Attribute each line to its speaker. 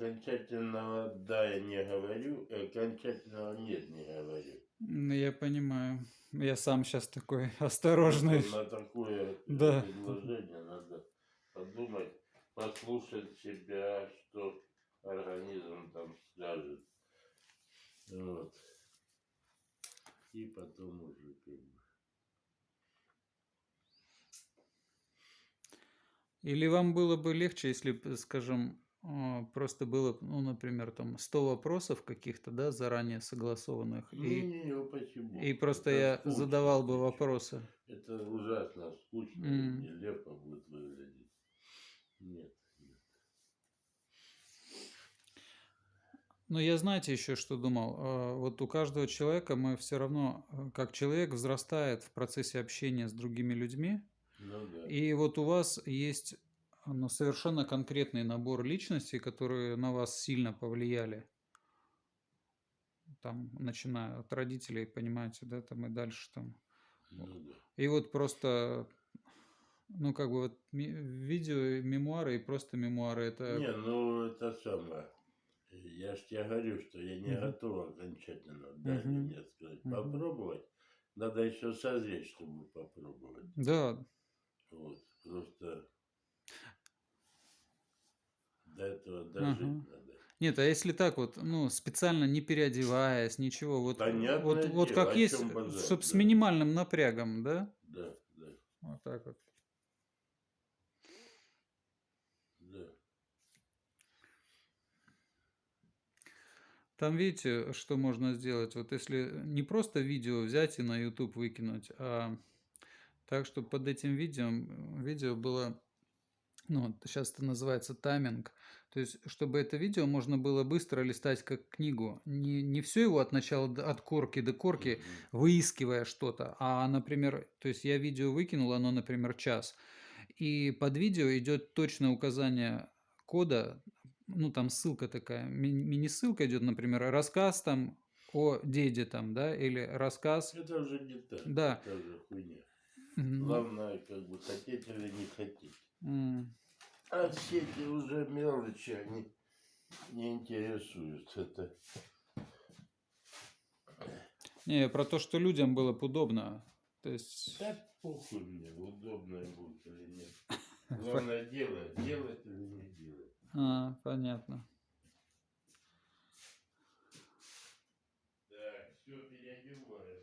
Speaker 1: окончательного «да» я не говорю, и окончательного «нет» не говорю.
Speaker 2: Я понимаю. Я сам сейчас такой
Speaker 1: Ну,
Speaker 2: осторожный.
Speaker 1: на такое
Speaker 2: Да.
Speaker 1: предложение надо подумать, послушать себя, что организм там скажет. Вот. И потом уже как бы.
Speaker 2: Или вам было бы легче, если б, скажем, просто было, ну, например, там 100 вопросов каких-то, да, заранее согласованных,
Speaker 1: Не, почему?
Speaker 2: и просто
Speaker 1: Это
Speaker 2: я
Speaker 1: скучно,
Speaker 2: задавал бы
Speaker 1: ты чё?
Speaker 2: вопросы.
Speaker 1: Это ужасно скучно и
Speaker 2: М.
Speaker 1: нелепо будет выглядеть. Нет.
Speaker 2: Но я, знаете, еще что думал? Вот у каждого человека мы все равно, как человек взрастает в процессе общения с другими людьми,
Speaker 1: Ну да.
Speaker 2: и вот у вас есть, ну, совершенно конкретный набор личностей, которые на вас сильно повлияли. Там, начиная от родителей, понимаете, да, там и дальше там.
Speaker 1: Ну да.
Speaker 2: И вот просто, ну, как бы вот видео, мемуары и просто мемуары это.
Speaker 1: Не, ну это самое. Я ж тебе говорю, что я не
Speaker 2: Мгм.
Speaker 1: готов окончательно да или
Speaker 2: Мгм.
Speaker 1: нет сказать.
Speaker 2: Мгм.
Speaker 1: Попробовать. Надо еще созреть, чтобы попробовать.
Speaker 2: Да.
Speaker 1: Вот. Просто до этого дожить
Speaker 2: Ага.
Speaker 1: надо.
Speaker 2: Нет, а если так вот, ну, специально не переодеваясь, ничего, вот, вот,
Speaker 1: Понятное
Speaker 2: вот
Speaker 1: дело,
Speaker 2: как
Speaker 1: о
Speaker 2: есть,
Speaker 1: чем базар,
Speaker 2: чтобы с
Speaker 1: да.
Speaker 2: минимальным напрягом, да?
Speaker 1: Да, да,
Speaker 2: Вот так вот.
Speaker 1: да.
Speaker 2: Там видите, что можно сделать? Вот если не просто видео взять и на YouTube выкинуть, а так, чтобы под этим видео было, ну, вот сейчас это называется тайминг. То есть, чтобы это видео можно было быстро листать как книгу. Не все его от начала, от корки до корки,
Speaker 1: Мгм.
Speaker 2: выискивая что-то, а, например, то есть я видео выкинул, оно, например, час, и под видео идет точное указание кода, ну, там ссылка такая, мини-ссылка идет, например, рассказ там о деде там, да, или рассказ,
Speaker 1: Это уже не так,
Speaker 2: да.
Speaker 1: это уже хуйня.
Speaker 2: Ну,
Speaker 1: Главное, как бы хотеть или не хотеть.
Speaker 2: м.
Speaker 1: А все эти уже мелочи, они не интересуют. Это
Speaker 2: Не, про то, что людям было бы удобно. То есть,
Speaker 1: да похуй мне, удобно будет или нет. Главное делать, делать или не делать.
Speaker 2: понятно.
Speaker 1: Так, все переодеваем.